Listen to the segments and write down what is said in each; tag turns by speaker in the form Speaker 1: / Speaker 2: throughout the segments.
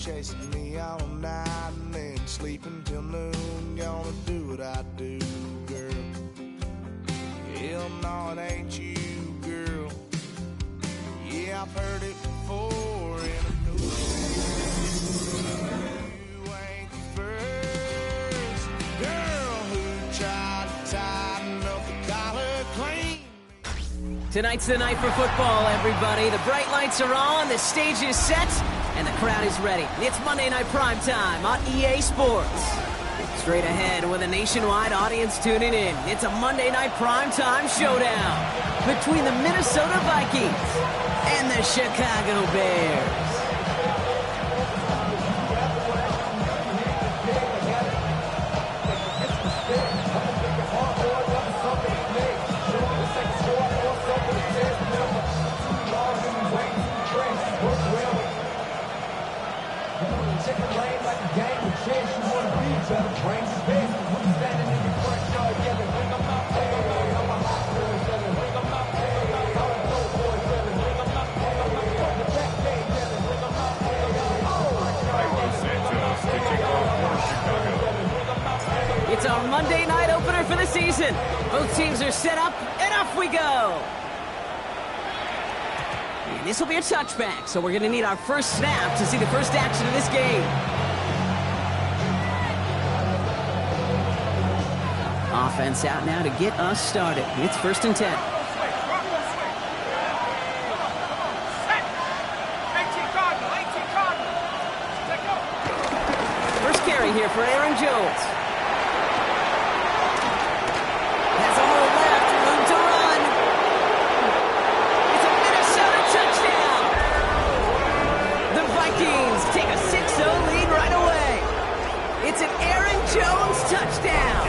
Speaker 1: chasing me all night and then sleeping till noon. Gonna do what I do, girl. Hell no, it ain't you, girl. Yeah, I've heard it before in a you ain't the first girl who tried to tighten up the collar clean.
Speaker 2: Tonight's the night for football, everybody. The bright lights are on, the stage is set, and the crowd is ready. It's Monday Night Prime Time on EA Sports. Straight ahead with a nationwide audience tuning in. It's a Monday Night Prime Time showdown between the Minnesota Vikings and the Chicago Bears. It's our Monday night opener for the season. Both teams are set up, and off we go. And this will be a touchback, so we're going to need our first snap to see the first action of this game. Offense out now to get us started. It's 1st and 10. First carry here for Aaron Jones. Has a hole left, room to run. It's a Minnesota touchdown. The Vikings take a 6-0 lead right away. It's an Aaron Jones touchdown.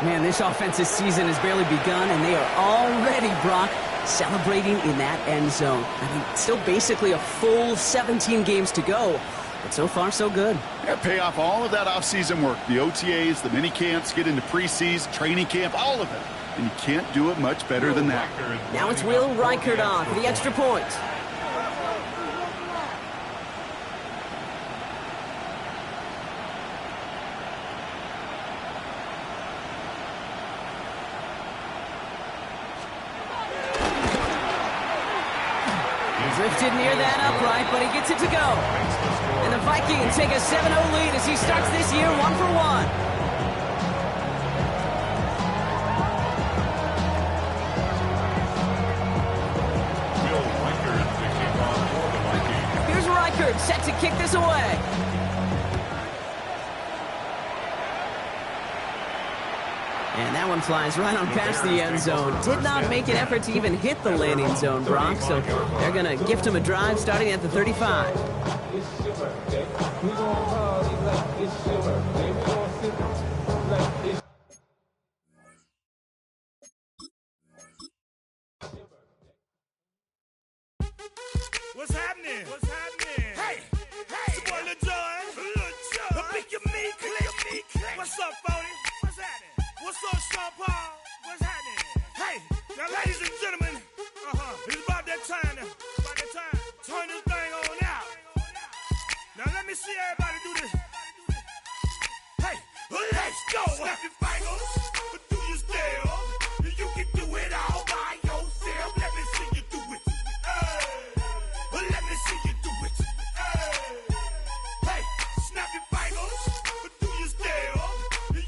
Speaker 2: Man, this offensive season has barely begun, and they are already, Brock, celebrating in that end zone. I mean, still basically a full 17 games to go, but so far, so good.
Speaker 3: Yeah, pay off all of that offseason work. The OTAs, the mini camps, get into preseason, training camp, all of it. And you can't do it much better than that.
Speaker 2: Now it's Will Reichert on for the extra point. Drifted near that upright, but he gets it to go. And the Vikings take a 7-0 lead as he starts this year 1-for-1. Here's Reichert set to kick this away. And that one flies right on past the end zone. Did not make an effort to even hit the landing zone, Brock, so they're going to gift him a drive starting at the 35.
Speaker 4: What's happening? What's happening? Hey, hey, it's your boy Lil John. Pick your meat, click. What's up, Bodie? What's happening? What's up, Sean Paul? What's happening? Hey, now, ladies and gentlemen, it's about that time now. Turn this thing on out. Now, let me see everybody do this. Hey, let's go. Snap your fingers, do your step. You can do it all by yourself. Let me see you do it. Let me see you do it. Hey, snap your fingers, do your step.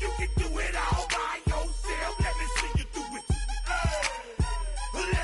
Speaker 4: You can do it all by yourself. Let me see you do it. Let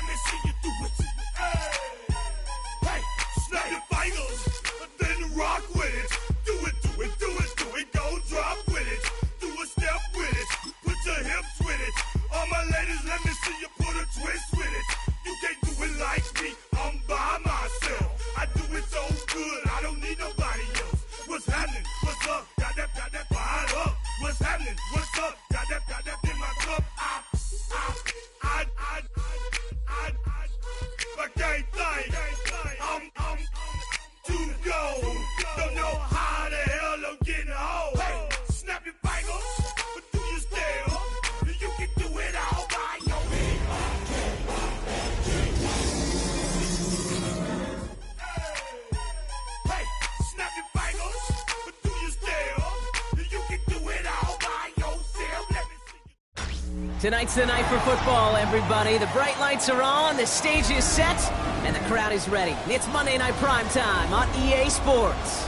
Speaker 2: Tonight's the night for football, everybody. The bright lights are on, the stage is set, and the crowd is ready. It's Monday Night Prime Time on EA Sports.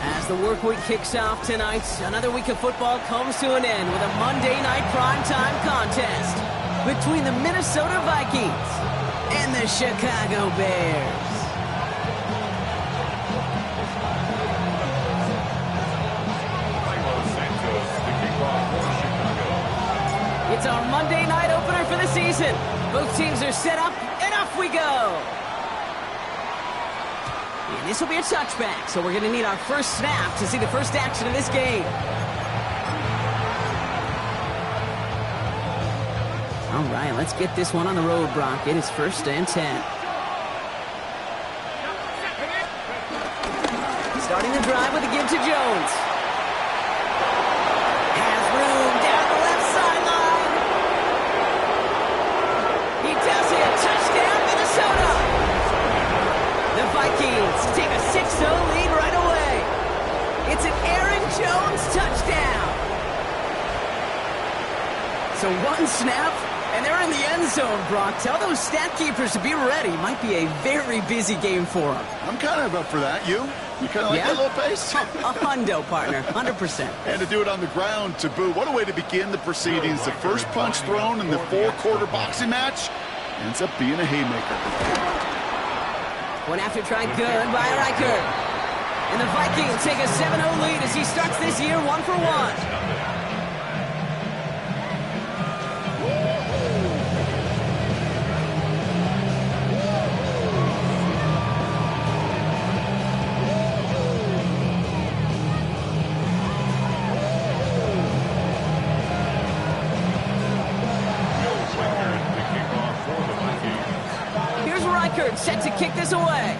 Speaker 2: As the work week kicks off tonight, another week of football comes to an end with a Monday Night Prime Time contest between the Minnesota Vikings and the Chicago Bears. It's our Monday night opener for the season. Both teams are set up, and off we go. And this will be a touchback, so we're going to need our first snap to see the first action of this game. All right, let's get this one on the road, Brock. It is 1st and 10. Starting the drive with a give to Jones. Has room down the left sideline. He does it. Touchdown, Minnesota. The Vikings take a 6-0 lead right away. It's an Aaron Jones touchdown. So one snap, and they're in the end zone, Brock. Tell those stat keepers to be ready. Might be a very busy game for them.
Speaker 3: I'm kind of up for that. You kind of like that little pace?
Speaker 2: A hundo, partner. 100%.
Speaker 3: And to do it on the ground to boot. What a way to begin the proceedings. The first punch thrown in the 4-quarter boxing match ends up being a haymaker.
Speaker 2: One after try good by Reichert. And the Vikings take a 7-0 lead as he starts this year 1-for-1. Set to kick this away.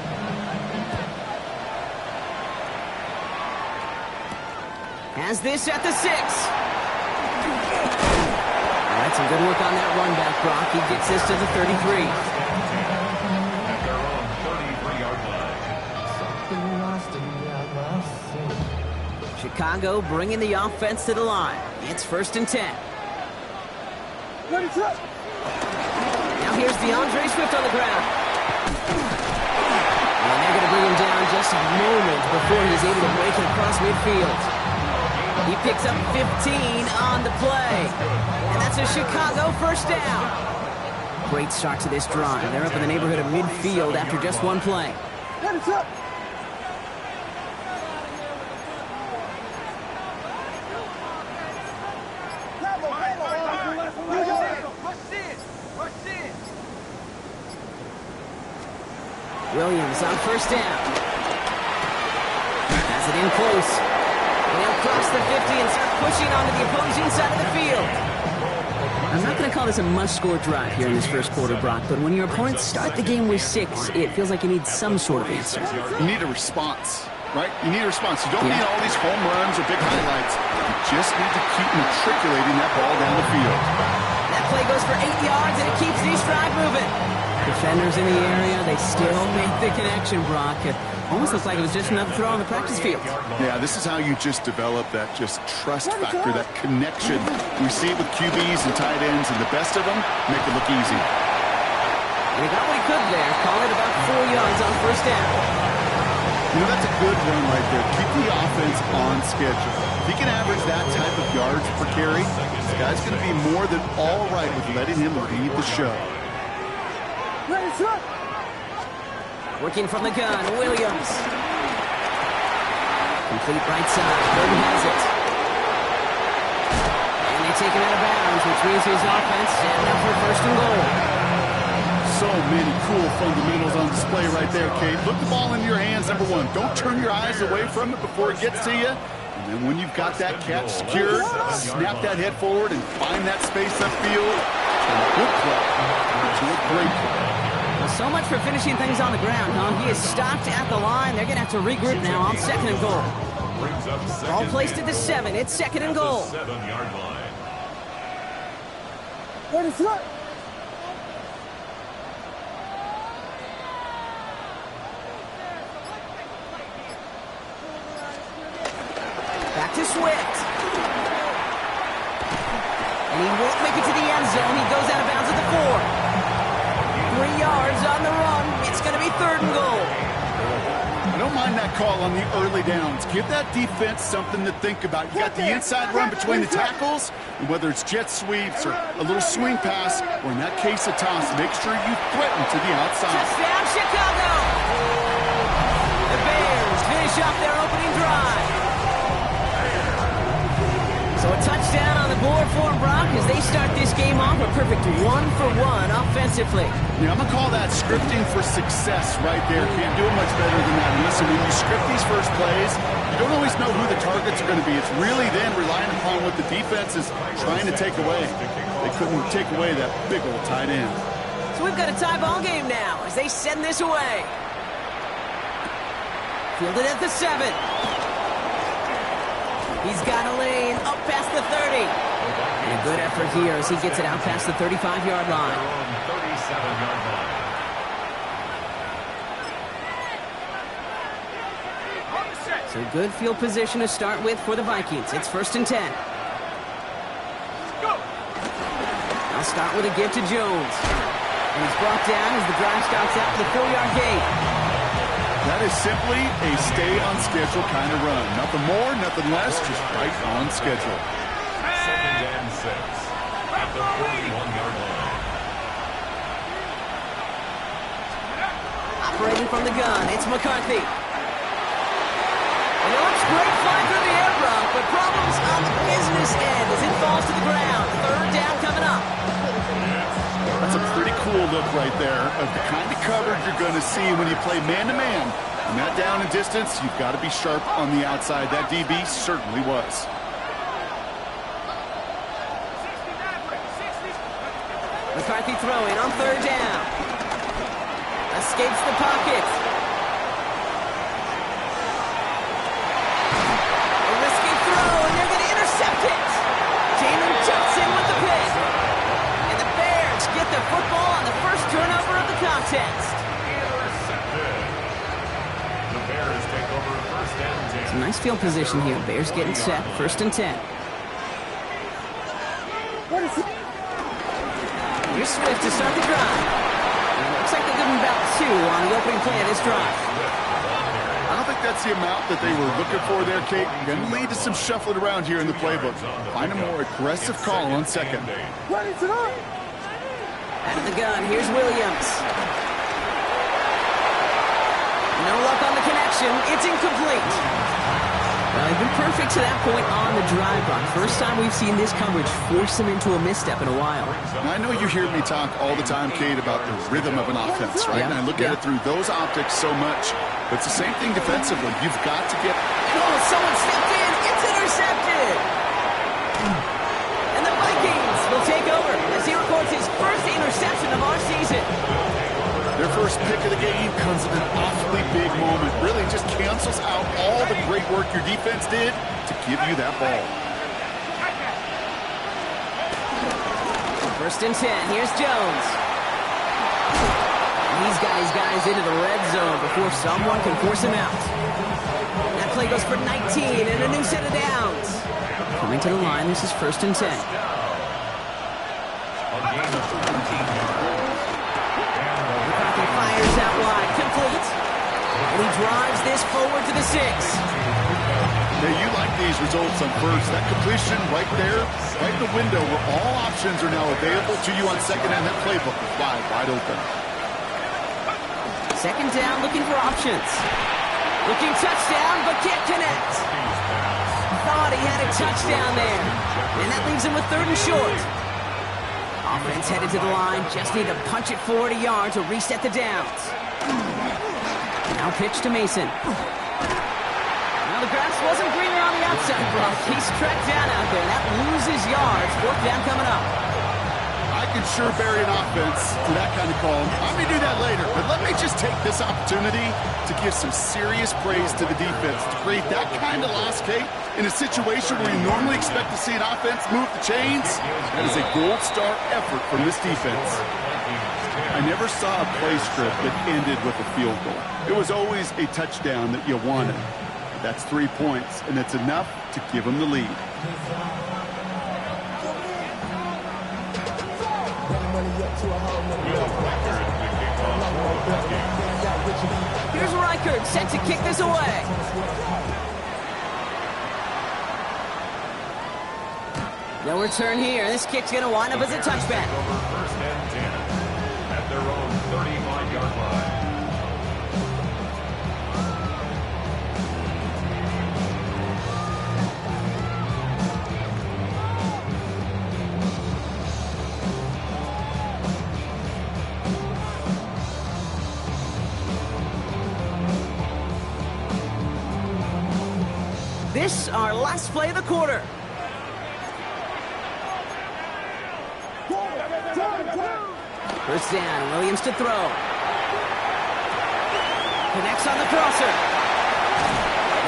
Speaker 2: Has this at the 6. All right, some good work on that run back, Brock. He gets this to the 33. Chicago bringing the offense to the line. It's 1st and 10. Now here's DeAndre Swift on the ground. And they're going to bring him down just a moment before he's able to break it across midfield. He picks up 15 on the play. And that's a Chicago first down. Great start to this drive. They're up in the neighborhood of midfield after just one play. Williams on first down. Has it in close. And he'll cross the 50 and start pushing onto the opposing side of the field. I'm not going to call this a must-score drive here in this first quarter, Brock, but when your opponents start the game with 6, it feels like you need some sort of answer.
Speaker 3: You need a response, right? You need a response. You don't need all these home runs or big highlights. You just need to keep matriculating that ball down the field.
Speaker 2: That play goes for 8 yards, and it keeps the stride moving. Defenders in the area, they still make the connection, Brock. It almost looks like it was just another throw on the practice field.
Speaker 3: Yeah, this is how you just develop that just trust factor, that connection. We see it with QBs and tight ends, and the best of them make it look easy.
Speaker 2: And he got what he could there. Call it about 4 yards on first down.
Speaker 3: You know, that's a good run right there. Keep the offense on schedule. If he can average that type of yards per carry, this guy's going to be more than all right with letting him lead the show.
Speaker 2: Working from the gun, Williams. Complete right side. Burton has it. And they take him out of bounds, which means his offense setting up for 1st and goal.
Speaker 3: So many cool fundamentals on display right there, Kate. Put the ball into your hands, number 1. Don't turn your eyes away from it before it gets to you. And then when you've got that catch secured, snap that head forward and find that space upfield. From a good play to a great play.
Speaker 2: Well, so much for finishing things on the ground, huh? He is stopped at the line. They're going to have to regroup now on 2nd and goal. Ball placed at the 7. It's 2nd and goal.
Speaker 4: 7-yard line.
Speaker 2: Back to Swift. And he won't make it to the end zone. He goes out of bounds at the 4. 3 yards on the run. It's going to be 3rd and goal.
Speaker 3: I don't mind that call on the early downs. Give that defense something to think about. You got the inside run between the tackles, and whether it's jet sweeps or a little swing pass, or in that case a toss, make sure you threaten to the outside.
Speaker 2: Touchdown, Chicago! The Bears finish off their opening drive. So a touchdown on the board for Brock as they start this game off a perfect 1-for-1 offensively.
Speaker 3: Yeah, I'm going to call that scripting for success right there. Can't do it much better than that. And listen, when you script these first plays, you don't always know who the targets are going to be. It's really then relying upon what the defense is trying to take away. They couldn't take away that big old tight end.
Speaker 2: So we've got a tie ball game now as they send this away. Fielded at the 7. He's got a lane up past the 30. And a good effort here as he gets it out past the 35-yard line.
Speaker 5: 37-yard line.
Speaker 2: So good field position to start with for the Vikings. It's 1st and 10. I'll start with a give to Jones. And he's brought down as the drive starts out with a 4-yard gain.
Speaker 3: That is simply a stay-on-schedule kind of run. Nothing more, nothing less, just right on schedule.
Speaker 5: 2nd and 6 at the 41-yard line.
Speaker 2: Operating from the gun, it's McCarthy. And it looks great flying through the air, Brock, but problems on the business end as it falls to the ground. 3rd down coming up.
Speaker 3: That's a pretty cool look right there of the kind of coverage you're going to see when you play man-to-man. And that down and distance, you've got to be sharp on the outside. That DB certainly was.
Speaker 2: McCarthy throwing on 3rd down. Escapes the pocket. A risky throw, and they're going to intercept it. Jalen Johnson with the pick. And the Bears get the football on the first turnover of the contest.
Speaker 5: Intercepted. The Bears take over 1st and 10.
Speaker 2: Some nice field position here. Bears getting set. 1st and 10. Here's Swift to start the drive. And it looks like they give him about 2 on the opening play of this drive.
Speaker 3: I don't think that's the amount that they were looking for there, Kate. Going to lead to some shuffling around here in the playbook. Find a more aggressive call on 2nd.
Speaker 2: Out of the gun, here's Williams. No luck on the connection. It's incomplete. Well, they've been perfect to that point on the drive, Brock. First time we've seen this coverage force him into a misstep in a while.
Speaker 3: Now, I know you hear me talk all the time, Kate, about the rhythm of an offense, right?
Speaker 2: Yeah.
Speaker 3: And I look at it through those optics so much. But it's the same thing defensively. You've got to get...
Speaker 2: Oh, someone stepped in. It's intercepted. And the Vikings will take over as he records his first interception of our season.
Speaker 3: Their first pick of the game comes at an awfully big moment. Really just cancels out all the great work your defense did to give you that ball.
Speaker 2: 1st and 10. Here's Jones. And he's got his guys into the red zone before someone can force him out. That play goes for 19 and a new set of downs. Coming to the line, this is 1st and 10.
Speaker 5: A gain of 14 yards.
Speaker 2: McCarthy fires out wide, complete. And he drives this forward to the 6.
Speaker 3: Now, you like these results on first. That completion right there, right in the window where all options are now available to you on 2nd, and that playbook is wide open.
Speaker 2: 2nd down, looking for options. Looking touchdown, but can't connect. Thought he had a touchdown there. And that leaves him with 3rd and short. Offense headed to the line. Just need to punch it 40 yards or reset the downs. Now pitch to Mason. Now the grass wasn't greener on the outside, Brock. He's tracked down out there. That loses yards. 4th down coming up.
Speaker 3: I can sure bury an offense to that kind of call. I may do that later, but let me just take this opportunity to give some serious praise to the defense to create that kind of loss, Kate, in a situation where you normally expect to see an offense move the chains. That is a gold star effort from this defense. I never saw a play script that ended with a field goal. It was always a touchdown that you wanted. That's 3 points, and it's enough to give them the lead.
Speaker 2: Here's Reichert, set to kick this away. No return here. This kick's going to wind up as a touchback.
Speaker 5: First and 10 at their own 35-yard line.
Speaker 2: This, our last play of the quarter. First down, Williams to throw. Connects on the crosser.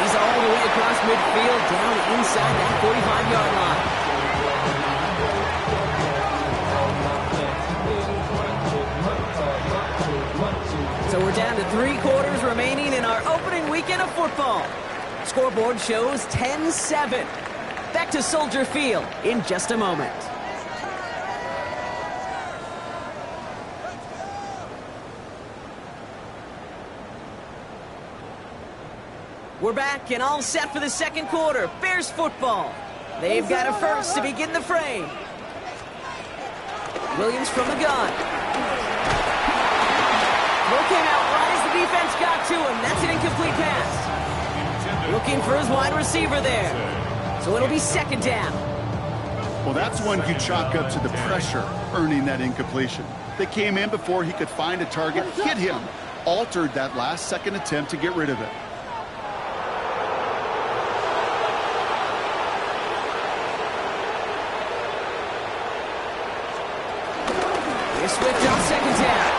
Speaker 2: He's all the way across midfield, down inside that 45-yard line. So we're down to 3 quarters remaining in our opening weekend of football. Scoreboard shows 10-7. Back to Soldier Field in just a moment. We're back and all set for the second quarter. Bears football. They've got a first to begin the fray. Williams from the gun. Throw came out right as the defense got to him. That's an incomplete pass. Looking for his wide receiver there. So it'll be second down.
Speaker 3: Well, that's one you chalk up to the pressure earning that incompletion. They came in before he could find a target, hit him, altered that last-second attempt to get rid of it.
Speaker 2: Swift on second down.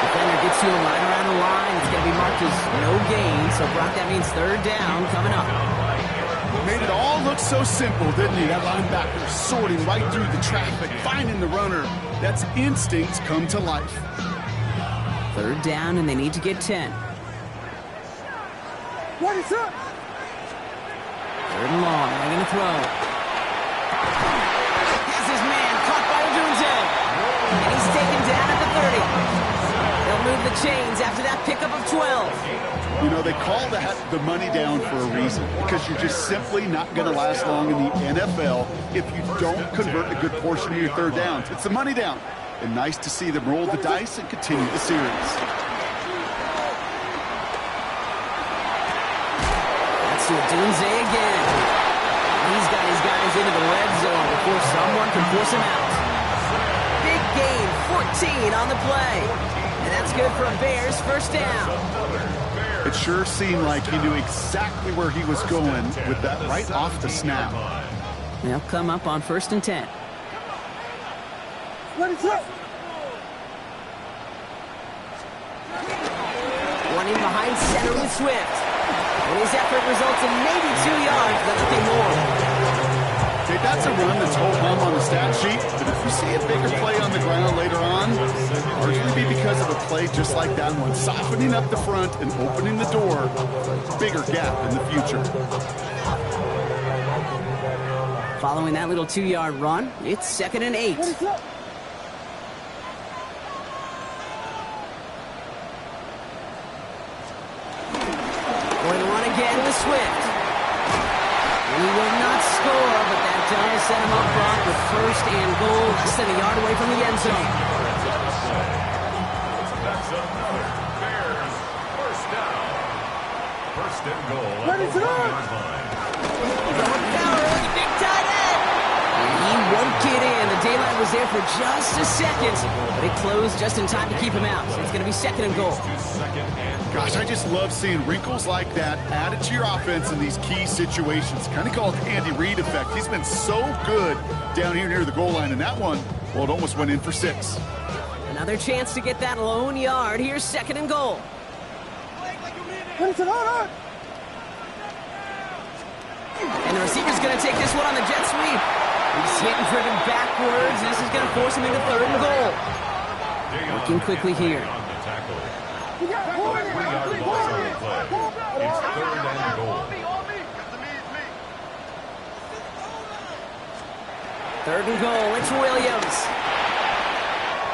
Speaker 2: Defender gets to him right around the line. It's going to be marked as no gain. So, Brock, that means third down coming up.
Speaker 3: Made it all look so simple, didn't he? That linebacker sorting right through the traffic, finding the runner. That's instincts come to life.
Speaker 2: Third down, and they need to get 10.
Speaker 6: What is up?
Speaker 2: Third and long. They're going to throw. Has his man caught by Odunze. And he's taken down at the 30. They'll move the chains after that pickup of 12.
Speaker 3: You know, they call that the money down for a reason, because you're just simply not going to last long in the NFL if you don't convert a good portion of your third downs. It's the money down. And nice to see them roll the dice and continue the series.
Speaker 2: That's Odunze again. He's got his guys into the red zone before someone can force him out. Big gain, 14 on the play. And that's good for a Bears first down.
Speaker 3: It sure seemed like he knew exactly where he was going with that right off the snap.
Speaker 2: They'll come up on first and 10.
Speaker 6: What is up?
Speaker 2: Running behind center with Swift. And his effort results in maybe 2 yards, but nothing more.
Speaker 3: Okay, that's a run that's ho-hum on the stat sheet, but if you see a bigger play on the ground later on, largely be because of a play just like that one, softening up the front and opening the door, bigger gap in the future.
Speaker 2: Following that little 2-yard run, it's second and 8.
Speaker 6: What is up?
Speaker 2: Going to run again with Swift. And he will not score, but that does set him up front with first and goal, less than a yard away from the end zone.
Speaker 5: That's up Bears first down. First and goal.
Speaker 6: What is up?
Speaker 2: Power, the big tight end. And he won't get in. The daylight was there for just a second, but it closed just in time to keep him out. So it's going to be second and goal.
Speaker 3: Gosh, I just love seeing wrinkles like that added to your offense in these key situations. Kind of call it the Andy Reid effect. He's been so good down here near the goal line, and that one, well, it almost went in for 6.
Speaker 2: Another chance to get that lone yard. Here's second and goal.
Speaker 6: What is it? Hold on.
Speaker 2: And the receiver's going to take this one on the jet sweep. He's hit and driven backwards. This is going to force him into third and goal. Working quickly here.
Speaker 6: You got 40.
Speaker 5: It's third and goal.
Speaker 2: Third and goal. It's Williams.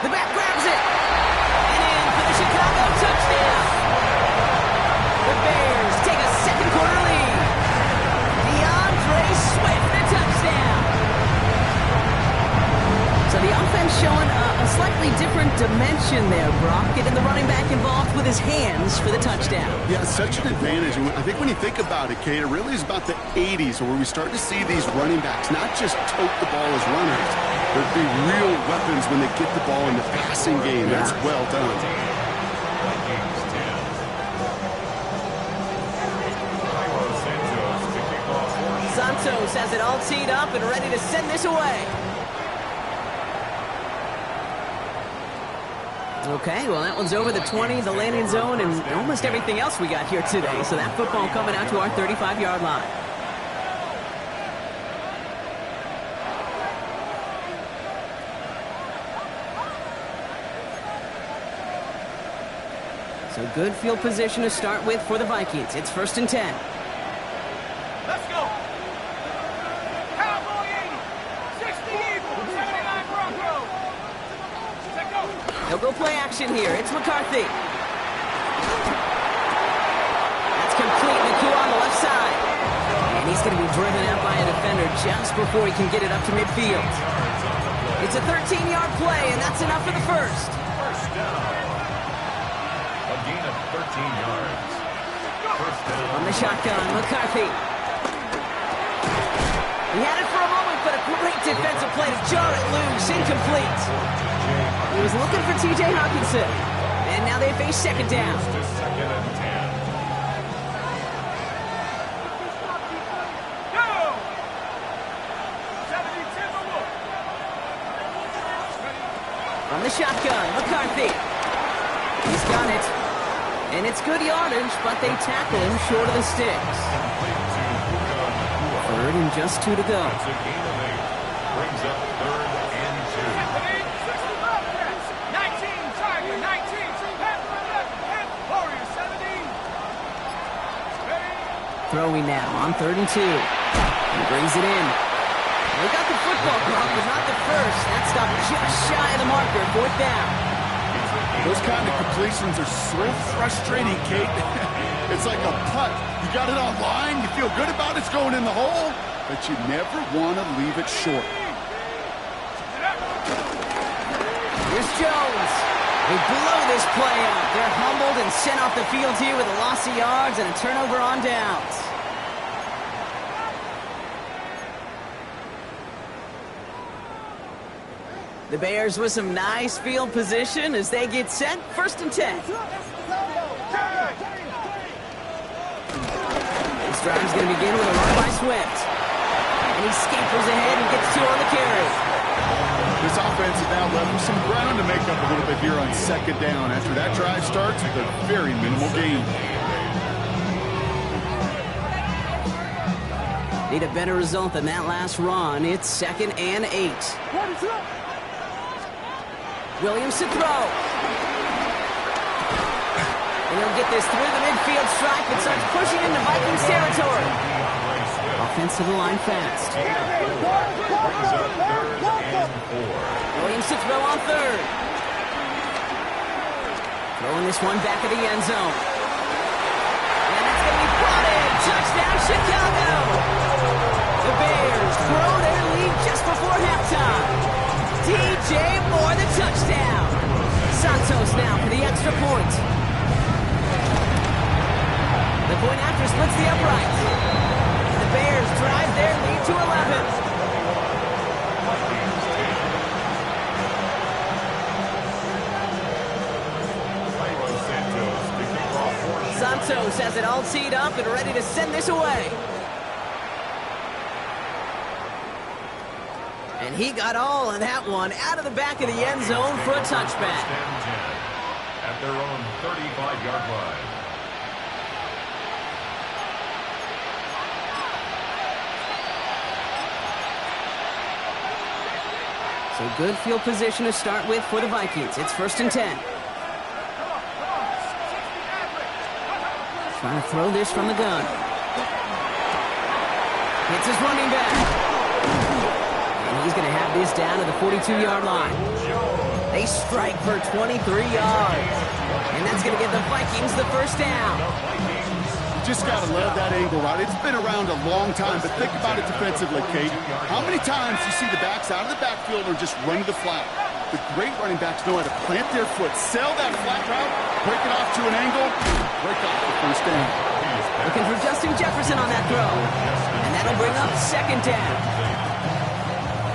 Speaker 2: The back grabs it. And in for the Chicago touchdown. The Bears take a second quarter lead. DeAndre Swift, the touchdown. So the offense showing a slightly different dimension there, Brock. Getting the running back involved with his hands for the touchdown.
Speaker 3: Yeah, such an advantage. And I think when you think about it, Kate, it really is about the 80s where we start to see these running backs not just tote the ball as runners, but be real weapons when they get the ball in the passing game. That's well done.
Speaker 2: Santos has it all teed up and ready to send this away. Okay, well, that one's over the 20, the landing zone, and almost everything else we got here today. So that football coming out to our 35-yard line. So good field position to start with for the Vikings. It's 1st and 10.
Speaker 6: Let's go. Cowboy 80, 60 Eagles, 79 Broncos. Let's go.
Speaker 2: They'll go play action here. It's McCarthy. That's complete. Nakua on the left side. And he's going to be driven out by a defender just before he can get it up to midfield. It's a 13-yard play, and that's enough for the first.
Speaker 5: First down. A gain of 13 yards. First down.
Speaker 2: On the shotgun, McCarthy. He had it for a moment, but a great defensive play to jar it loose. Incomplete. He was looking for T.J. Hawkinson. And now they face second down.
Speaker 5: Just 2nd and 10.
Speaker 6: Go. 70 Timberwolves.
Speaker 2: From the shotgun, McCarthy. He's got it. And it's good yardage, but they tackle him short of the sticks. Third and just 2 to go.
Speaker 5: That's a gain of 8. Brings up 3rd and 2.
Speaker 6: 19 Tiger, 19 Panther 11, Warriors 17.
Speaker 2: Throwing now on 3rd and 2. He brings it in. They got the football, Brock, but not the first. That stopped just shy of the marker. 4th down.
Speaker 3: Those kind of completions are so frustrating, Kate. It's like a putt. You got it on line, you feel good about it's going in the hole, but you never want to leave it short.
Speaker 2: Here's Jones. They blow this play up. They're humbled and sent off the field here with a loss of yards and a turnover on downs. The Bears with some nice field position as they get set. 1st and 10. This drive is going to begin with a run by Swift. And he scampers ahead and gets 2 on the carry.
Speaker 3: This offense has now left with some ground to make up a little bit here on 2nd down after that drive starts with a very minimal gain.
Speaker 2: Need a better result than that last run. It's 2nd and 8. Williams to throw. And he'll get this through the midfield stripe and starts pushing into Vikings territory. Offense to the line fast.
Speaker 5: Brings up 3rd and 4.
Speaker 2: Williams to throw on 3rd. Throwing this one back of the end zone. And that's going to be brought in. Touchdown, Chicago. The Bears throw their lead just before halftime. DJ Moore, the touchdown. Santos now for the extra point. The point after splits the uprights. And the Bears drive their lead to 11. Santos has it all teed up and ready to send this away. And he got all of that one out of the back of the end zone for a touchback.
Speaker 5: At their own 35-yard line.
Speaker 2: So good field position to start with for the Vikings. It's 1st and 10. Trying to throw this from the gun. Hits his running back. And he's going to have this down to the 42-yard line. They strike for 23 yards. And that's going to give the Vikings the first down.
Speaker 3: Just got to love that angle route. It's been around a long time, but think about it defensively, Kate. How many times do you see the backs out of the backfield or just run to the flat? The great running backs know how to plant their foot, sell that flat route, break it off to an angle, break off the first down.
Speaker 2: Looking for Justin Jefferson on that throw. And that'll bring up second down.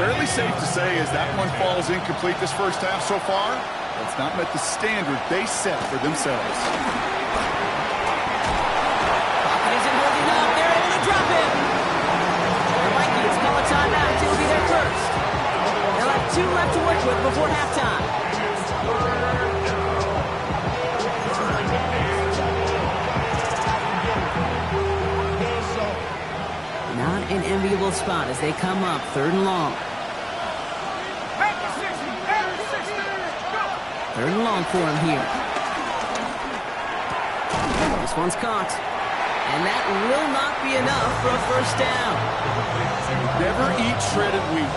Speaker 3: Fairly safe to say as that one falls incomplete this first half so far, that's not met the standard they set for themselves.
Speaker 2: Pocket isn't holding up. They're able to drop him. The Vikings call a timeout. It'll be their first. They'll have 2 left to work with before halftime. Not an enviable spot as they come up 3rd and long. 3rd and long for him here. This one's caught. And that will not be enough for a first down.
Speaker 3: Never eat shredded wheat.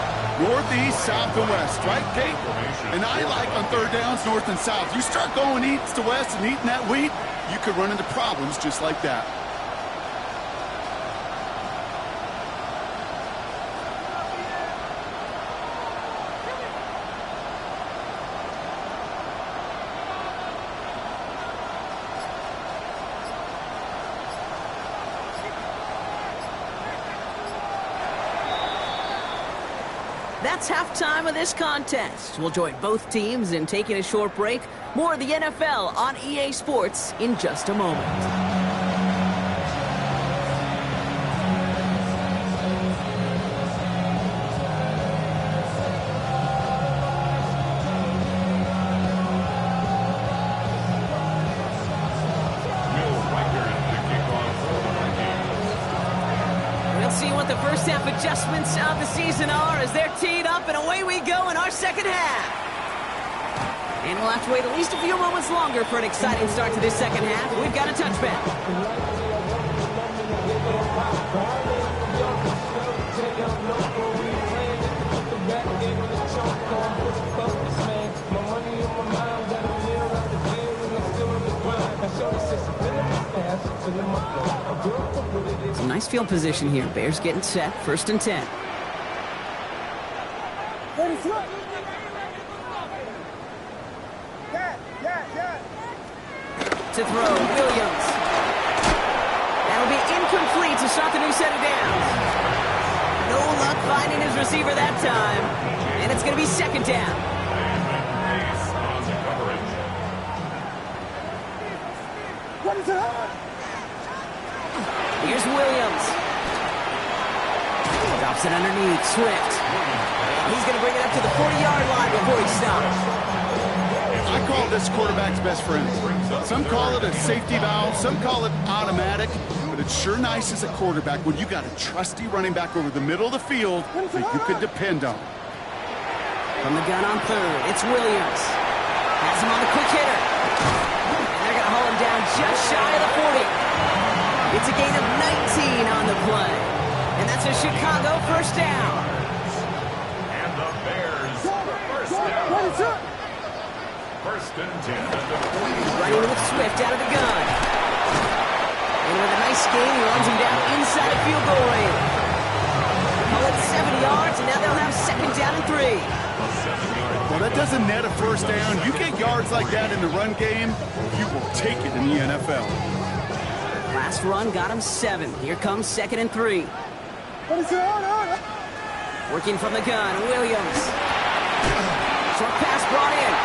Speaker 3: Northeast, south, and west, right, Kate? And I like on 3rd downs, north and south. You start going east to west and eating that wheat, you could run into problems just like that.
Speaker 2: That's halftime of this contest. We'll join both teams in taking a short break. More of the NFL on EA Sports in just a moment. See what the first half adjustments of the season are as they're teed up, and away we go in our second half. And we'll have to wait at least a few moments longer for an exciting start to this second half. We've got a touchback. Some nice field position here. Bears getting set. 1st and 10. To throw, Williams. That'll be incomplete to start the new set of downs. No luck finding his receiver that time. And it's going to be 2nd down. Here's Williams. Drops it underneath. Swift. He's going to bring it up to the 40-yard line before he stops.
Speaker 3: I call this quarterback's best friend. Some call it a safety valve. Some call it automatic. But it's sure nice as a quarterback when you got a trusty running back over the middle of the field that you can depend on.
Speaker 2: From the gun on 3rd, it's Williams. Has him on the quick hitter. And they're going to haul him down just shy of the 40. It's a gain of 19 on the play. And that's a Chicago first down.
Speaker 5: And the Bears, first down. 1st and 10.
Speaker 2: Running with Swift out of the gun. And with a nice gain, he runs him down inside field goal range. Call it 70 yards, and now they'll have 2nd down and 3.
Speaker 3: Well, that doesn't net a first down. You get yards like that in the run game, you will take it in the NFL.
Speaker 2: Last run got him 7. Here comes 2nd and 3. Working from the gun, Williams. Short pass brought in.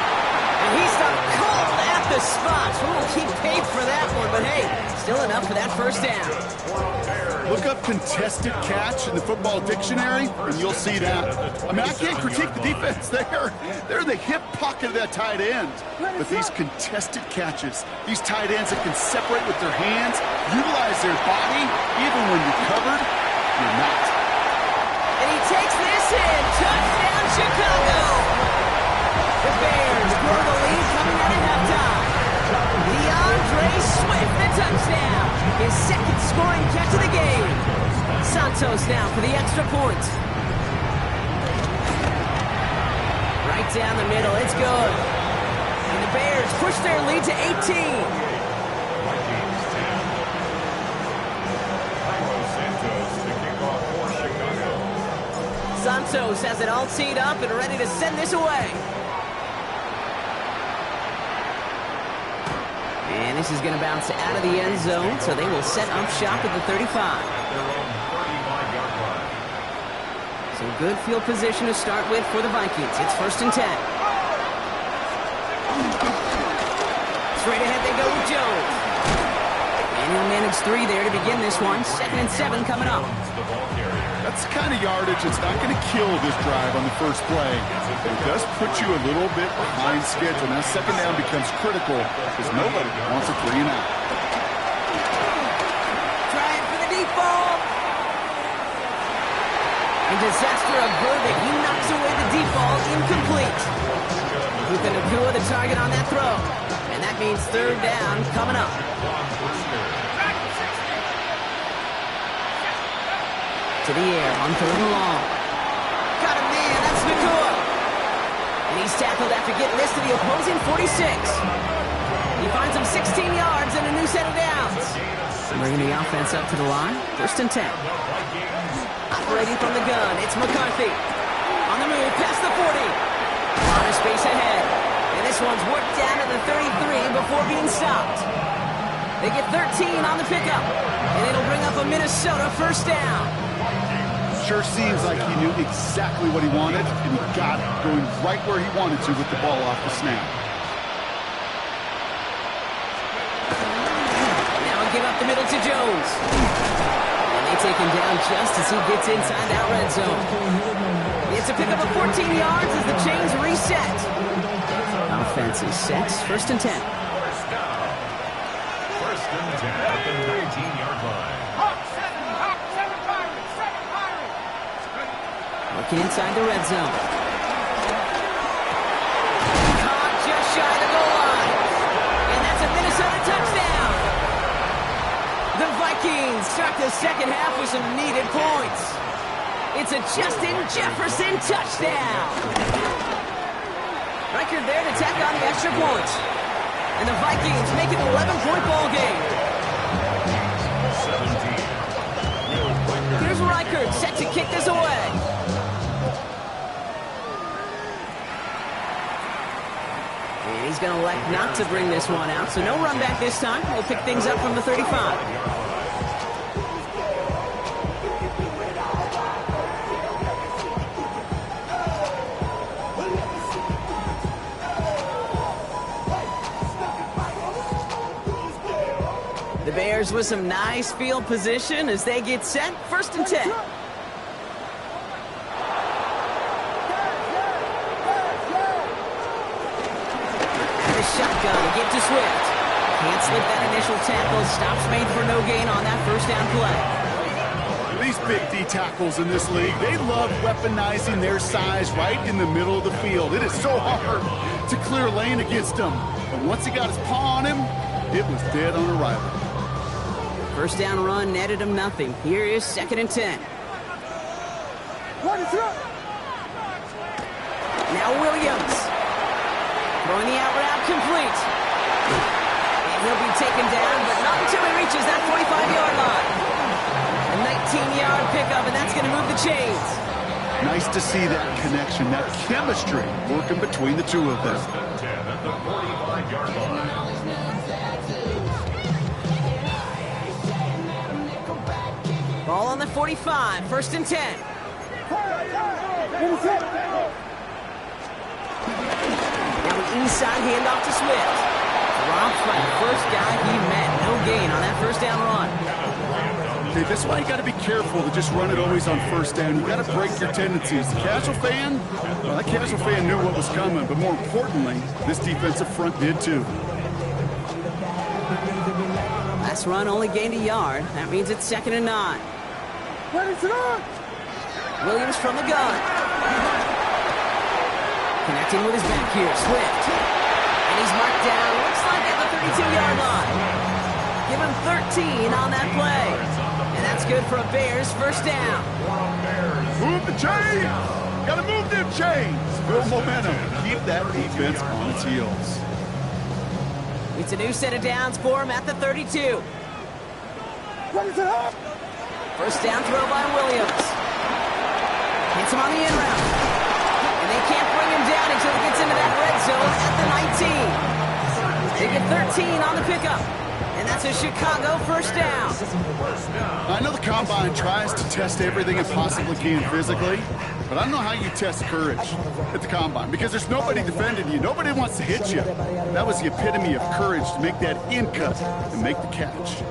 Speaker 2: And he's not called at the spot. So we'll keep paid for that one, but hey, still enough for that first down.
Speaker 3: Look up contested catch in the football dictionary, and you'll see that. I mean, I can't critique the defense there. They're in the hip pocket of that tight end. But these contested catches, these tight ends that can separate with their hands, utilize their body, even when you're covered, you're not.
Speaker 2: And he takes this in. Touchdown, Chicago. The Bears grow the lead coming out of halftime. DeAndre Swift, the touchdown. His 2nd scoring catch of the game. Santos now for the extra point. right down the middle. It's good. And the Bears push their lead to 18.
Speaker 5: Vikings 10. Carlos Santos to kick off for Chicago.
Speaker 2: Santos has it all teed up and ready to send this away. And this is going to bounce out of the end zone, so they will set up shop at the 35.
Speaker 5: At their own 35-yard line.
Speaker 2: So good field position to start with for the Vikings. It's 1st and 10. Straight ahead they go with Jones. And he'll manage 3 there to begin this one. 2nd and 7 coming up.
Speaker 5: The ball carrier.
Speaker 3: That's the kind of yardage that's not going to kill this drive on the first play. But it does put you a little bit behind schedule. Now, 2nd down becomes critical because nobody wants a 3 and out.
Speaker 2: Trying for the deep ball. And disaster averted. He knocks away the deep ball. Incomplete. Ethan Nakua the target on that throw. And that means 3rd down coming up. To the air on 3rd and long. Got a man, that's Nakua. And he's tackled after getting this to the opposing 46. He finds him 16 yards and a new set of downs. Bringing the offense up to the line. 1st and 10. Operating from the gun, it's McCarthy. On the move, past the 40. A lot of space ahead. And this one's worked down to the 33 before being stopped. They get 13 on the pickup. And it'll bring up a Minnesota 1st down.
Speaker 3: Sure seems like he knew exactly what he wanted, and he got it, going right where he wanted to with the ball off the snap.
Speaker 2: Now a give up the middle to Jones. And they take him down just as he gets inside that red zone. It's a pickup of 14 yards as the chains reset. Offense is set. 1st and 10.
Speaker 5: 1st and 10 at the 19-yard line.
Speaker 2: Looking inside the red zone. Caught just shy of the goal line. And that's a Minnesota touchdown. The Vikings start the 2nd half with some needed points. It's a Justin Jefferson touchdown. Record there to tack on the extra point. And the Vikings make it an 11-point ball game.
Speaker 5: 17.
Speaker 2: Here's Reichert set to kick this away. And he's going to elect not to bring this one out, so no run back this time. We'll pick things up from the 35. The Bears with some nice field position as they get set. 1st and 10. Shotgun to get to Swift. Can't slip that initial tackle. Stops made for no gain on that 1st down play.
Speaker 3: These big D tackles in this league, they love weaponizing their size right in the middle of the field. It is so hard to clear lane against them. But once he got his paw on him, it was dead on arrival.
Speaker 2: 1st down run netted him nothing. Here is 2nd and 10. Now Williams. Throwing the out route complete. And he'll be taken down, but not until he reaches that 45-yard line. A 19-yard pickup, and that's going to move the chains.
Speaker 3: Nice to see that connection, that chemistry working between the two of them.
Speaker 5: 10 at the 45-yard line.
Speaker 2: Ball on the 45, 1st and 10. Now an inside handoff to Swift. Drops by the first guy he met. No gain on that 1st down run.
Speaker 3: Okay, that's why you got to be careful to just run it always on 1st down. You got to break your tendencies. The casual fan, well, that casual fan knew what was coming, but more importantly, this defensive front did too.
Speaker 2: Last run only gained a yard. That means it's 2nd and 9. Williams from the gun. Connecting with his back here, Swift. And he's marked down, looks like at the 32-yard line. Give him 13 on that play. And that's good for a Bears 1st down.
Speaker 3: Move the chain! Gotta move them chains. Build momentum. Keep that defense on its heels.
Speaker 2: It's a new set of downs for him at the 32. First down throw by Williams. Hits him on the in route. And they can't bring him down until he gets into that red zone at the 19. They get 13 on the pickup. And that's a Chicago first down.
Speaker 3: I know the Combine tries to test everything it possibly can physically, but I don't know how you test courage at the Combine because there's nobody defending you. Nobody wants to hit you. That was the epitome of courage to make that in cut and make the catch.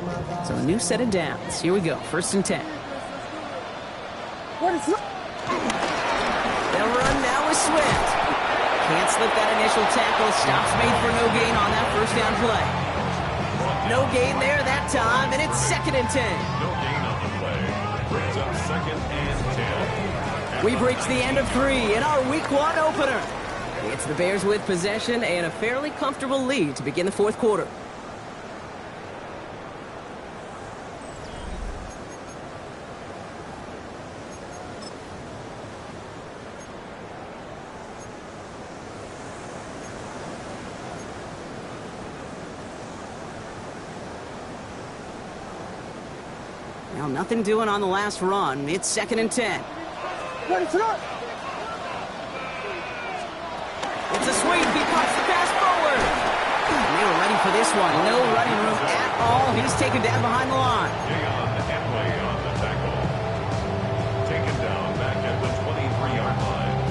Speaker 2: So a new set of downs. Here we go. First and 10. They'll run now with Swift. Can't slip that initial tackle. Stops made for no gain on that first down play. No gain there that time, and it's second and 10.
Speaker 5: No gain on the play. Brings up second and 10.
Speaker 2: We've reached the end of 3 in our Week 1 opener. It's the Bears with possession and a fairly comfortable lead to begin the fourth quarter. Now, nothing doing on the last run. It's second and 10. It's a sweep. He pops the pass forward. They were ready for this one. No running room at all. He's taken down behind the line.
Speaker 5: Dion Henley on the tackle. Taken down back at the 23-yard line.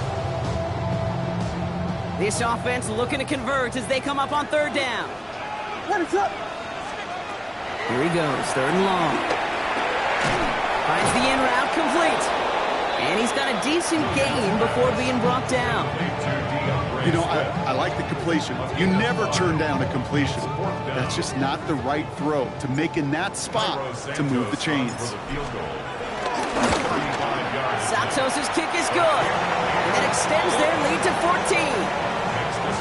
Speaker 2: This offense looking to convert as they come up on third down. Here he goes. Third and long. Finds the in route complete. And he's got a decent gain before being brought down.
Speaker 3: You know, I like the completion. You never turn down a completion. That's just not the right throw to make in that spot to move the chains.
Speaker 2: Santos' kick is good. And that extends their lead to 14.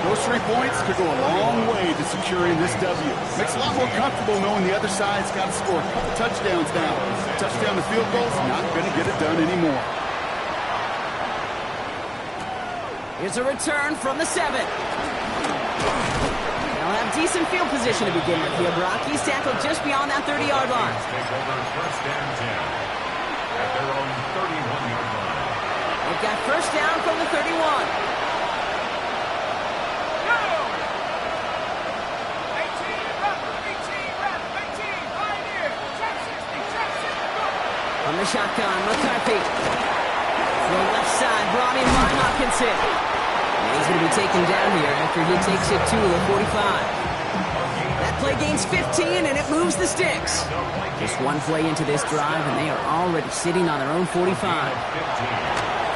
Speaker 3: Those 3 points could go a long way to securing this W. Makes it a lot more comfortable knowing the other side's got to score a couple touchdowns now. Touchdown to field goals, not going to get it done anymore.
Speaker 2: Here's a return from the 7. They'll have decent field position to begin with here, Brock. He's tackled just beyond that 30-yard line.
Speaker 5: Take over first and 10 at their own 31-yard line.
Speaker 2: They've got first down from the 31. From the shotgun, McCarthy. From the left side, brought in by Hopkinson. And he's going to be taken down here after he takes it to the 45. That play gains 15, and it moves the sticks. Just one play into this drive, and they are already sitting on their own 45.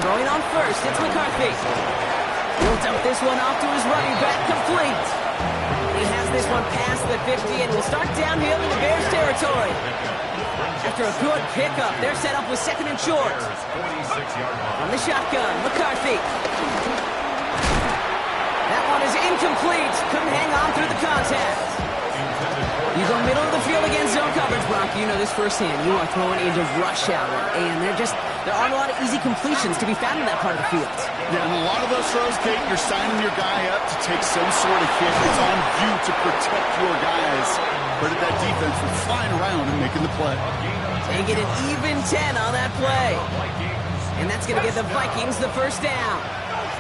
Speaker 2: Throwing on first, it's McCarthy. He'll dump this one off to his running back, complete. He has this one past the 50, and will start downhill in the Bears' territory. After a good pickup, they're set up with second and short. On the shotgun, McCarthy. That one is incomplete. Couldn't hang on through the contact. You go middle of the field against zone coverage, Brock. You know this firsthand. You are throwing into rush hour, and there aren't a lot of easy completions to be found in that part of the field.
Speaker 3: Yeah, and a lot of those throws, Kate, you're signing your guy up to take some sort of hit. It's on you to protect your guys. But that defense was flying around and making the play.
Speaker 2: They get an even 10 on that play. And that's going to get the Vikings the first down.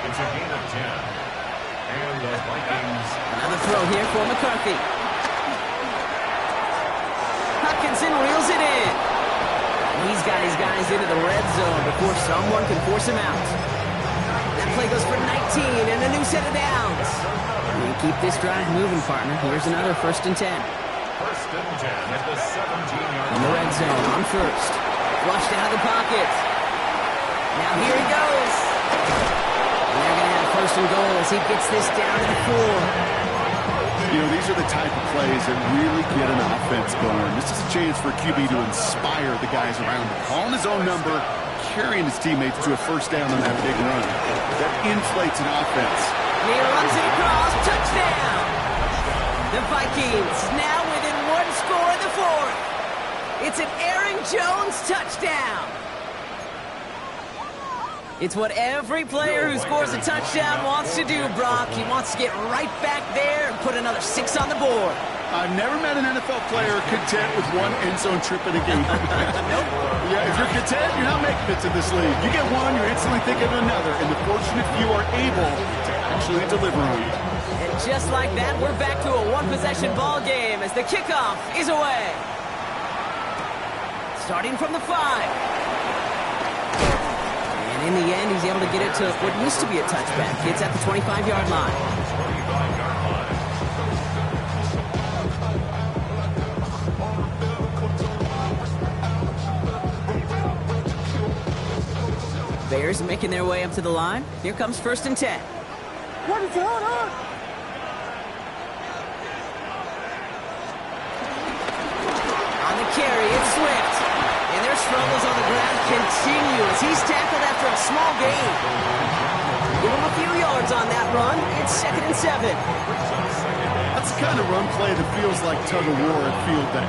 Speaker 5: It's a gain of 10. And the Vikings.
Speaker 2: Another throw here for McCarthy. Hopkinson reels it in. He's got his guys into the red zone before someone can force him out. That play goes for 19 and a new set of downs. We keep this drive moving, partner. Here's another first and 10.
Speaker 5: First and 10 at the 17-yard
Speaker 2: In the red zone on first. Flushed out of the pocket. Now here he goes. And they're going to have first and goal as he gets this down to the 4.
Speaker 3: You know, these are the type of plays that really get an offense going. This is a chance for QB to inspire the guys around him. Calling his own number, carrying his teammates to a first down on that big run. That inflates an offense.
Speaker 2: And he runs it across. Touchdown. The Vikings now within one score in the fourth. It's an Aaron Jones touchdown. It's what every player who scores a touchdown wants to do, Brock. He wants to get right back there and put another 6 on the board.
Speaker 3: I've never met an NFL player content with one end zone trip in a game. Nope. Yeah, if you're content, you're not making it to this league. You get one, you're instantly thinking of another, and the fortunate few are able to actually deliver on it.
Speaker 2: And just like that, we're back to a one-possession ball game as the kickoff is away. Starting from the 5. And in the end, he's able to get it to what used to be a touchback. It's at the 25-yard line.
Speaker 5: 25-yard line.
Speaker 2: Bears making their way up to the line. Here comes 1st and 10.
Speaker 6: What is going on?
Speaker 2: On the carry, it's Swift. And their struggles on the ground continue as he's tackled after a small gain. Give him a few yards on that run. It's 2nd and 7.
Speaker 3: That's the kind of run play that feels like tug-of-war at field day.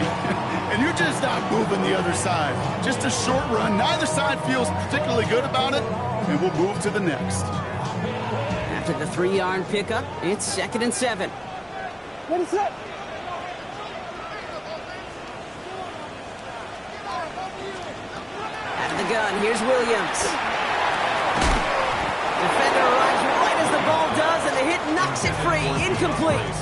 Speaker 3: And you're just not moving the other side. Just a short run. Neither side feels particularly good about it, and we'll move to the next.
Speaker 2: After the 3-yard pickup, it's 2nd and 7.
Speaker 6: What is that?
Speaker 2: Out of the gun, here's Williams. Defender arrives right as the ball does, and the hit knocks it free. Incomplete.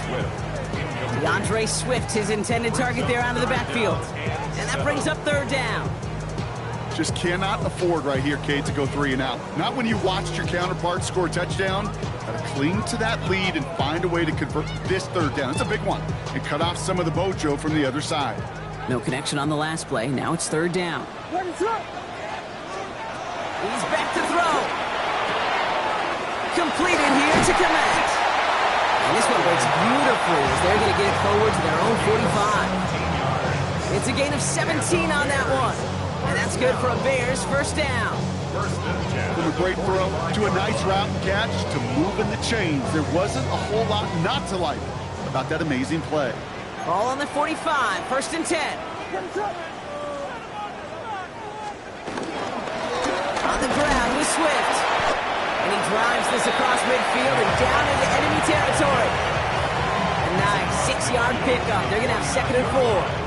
Speaker 2: DeAndre Swift, his intended target there out of the backfield. And that brings up 3rd down.
Speaker 3: Just cannot afford right here, Kate, to go 3 and out. Not when you watched your counterpart score a touchdown. Got to cling to that lead and find a way to convert this 3rd down. It's a big one. And cut off some of the mojo from the other side.
Speaker 2: No connection on the last play. Now it's 3rd down.
Speaker 6: What is that?
Speaker 2: He's back to throw. Completed here to Komet. And this one breaks beautifully as they're going to get it forward to their own 45. It's a gain of 17 on that one. And that's good for a Bears 1st down.
Speaker 3: From a great throw to a nice route and catch to moving the chains. There wasn't a whole lot not to like about that amazing play.
Speaker 2: Ball on the 45, 1st and 10. On the ground with Swift. And he drives this across midfield and down into enemy territory. A nice 6-yard pickup. They're going to have 2nd and 4.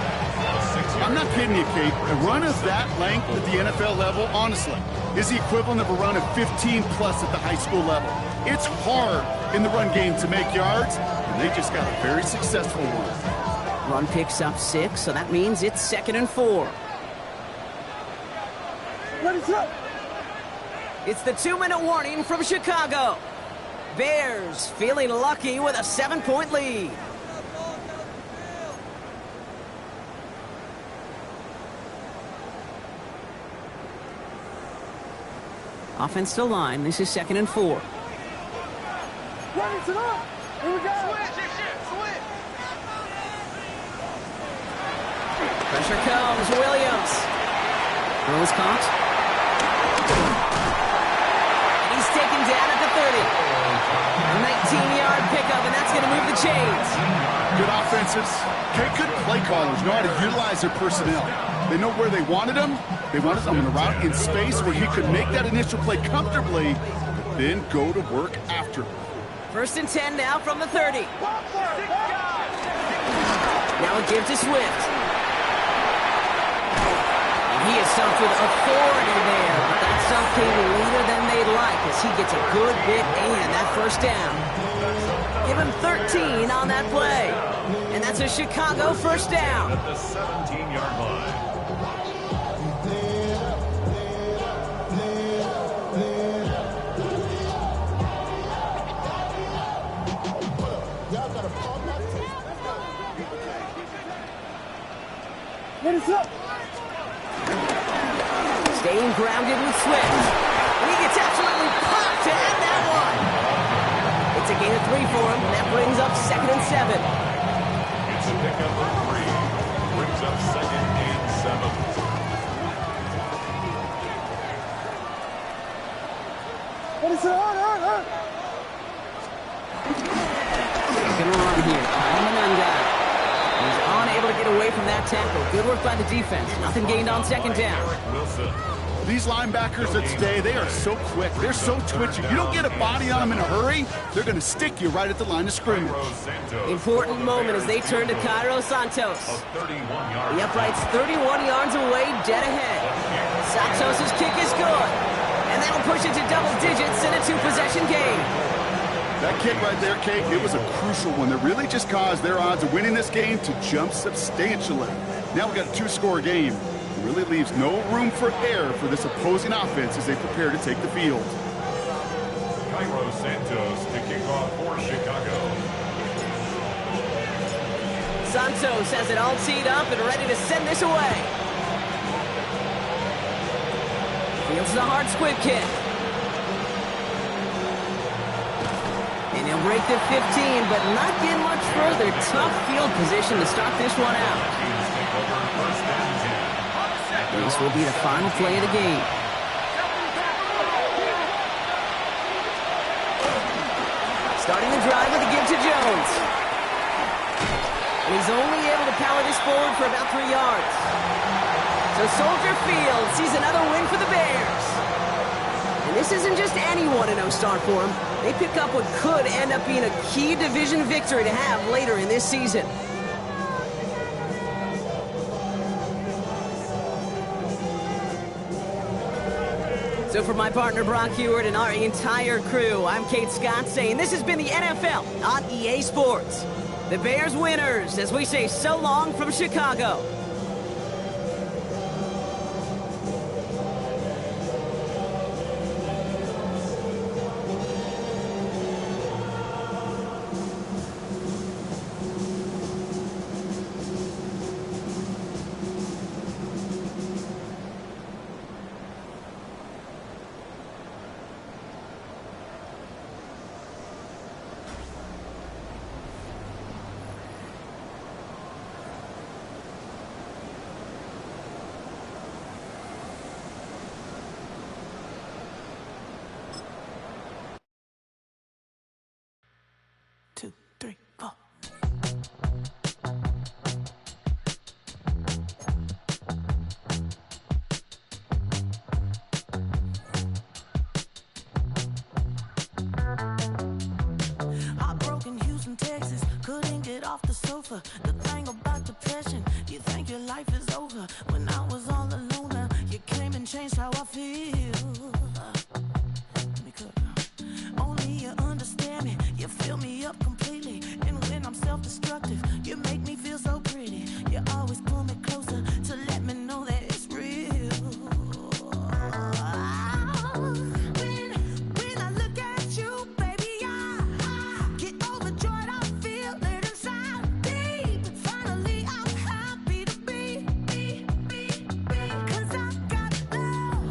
Speaker 3: I'm not kidding you, Kate. A run of that length at the NFL level, honestly, is the equivalent of a run of 15-plus at the high school level. It's hard in the run game to make yards, and they just got a very successful one.
Speaker 2: Run picks up 6, so that means it's 2nd and 4.
Speaker 6: What is that?
Speaker 2: It's the 2-minute warning from Chicago. Bears feeling lucky with a 7-point lead. Offensive line, this is 2nd and 4.
Speaker 6: What is it up? Here we go. Switch.
Speaker 2: Pressure comes, Williams. Throws caught. And he's taken down at the 30. A 19-yard pickup, and that's going to move the chains.
Speaker 3: Good offenses. Good play callers know how to utilize their personnel. They know where they wanted them. They wanted them in a route in space where he could make that initial play comfortably, but then go to work after.
Speaker 2: 1st and 10 now from the 30. Now a give to Swift. And he is stumped with authority there, but that stump came later than they'd like as he gets a good bit and that 1st down. Give him 13 on that play. And that's a Chicago 1st down.
Speaker 5: At the 17-yard line.
Speaker 6: What is up?
Speaker 2: Staying grounded with Swift. And he gets absolutely popped to add that one. It's a gain of 3 for him, and that brings up 2nd and 7.
Speaker 5: It's a pickup of 3. Brings up 2nd and 7.
Speaker 6: What is it?
Speaker 2: Gonna run here. I'm a none guy. He's unable to get away from that tackle. Good work by the defense. Nothing gained on 2nd down.
Speaker 5: Wilson.
Speaker 3: These linebackers of today, they are so quick. They're so twitchy. You don't get a body on them in a hurry, they're going to stick you right at the line of scrimmage.
Speaker 2: Important moment as they turn to Cairo Santos. The upright's 31 yards away, dead ahead. Santos' kick is good. And that'll push it to double digits in a two-possession game.
Speaker 3: That kick right there, Kate, it was a crucial one that really just caused their odds of winning this game to jump substantially. Now we've got a two-score game. It really leaves no room for error for this opposing offense as they prepare to take the field.
Speaker 5: Cairo Santos to kick off for Chicago.
Speaker 2: Santos has it all teed up and ready to send this away. Fields the hard squib kick. And he'll break the 15, but not get much further. Tough field position to start this one out. This will be the final play of the game. Starting the drive with a give to Jones. And he's only able to power this forward for about 3 yards. So Soldier Field sees another win for the Bears. And this isn't just any 1-0 start for them. They pick up what could end up being a key division victory to have later in this season. So for my partner Brock Heward and our entire crew, I'm Kate Scott saying this has been the NFL on EA Sports. The Bears winners as we say so long from Chicago.
Speaker 7: Off the sofa, the thing about depression, you think your life is over. When I was all alone, you came and changed how I feel. Let me cook. Only you understand me, you fill me up completely. And when I'm self-destructive, you make me feel so pretty. You always pull me closer to let me know that it's real. When I look at you, baby, I get overjoyed. I feel it inside deep. Finally, I'm happy to be. 'Cause I got love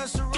Speaker 7: us around.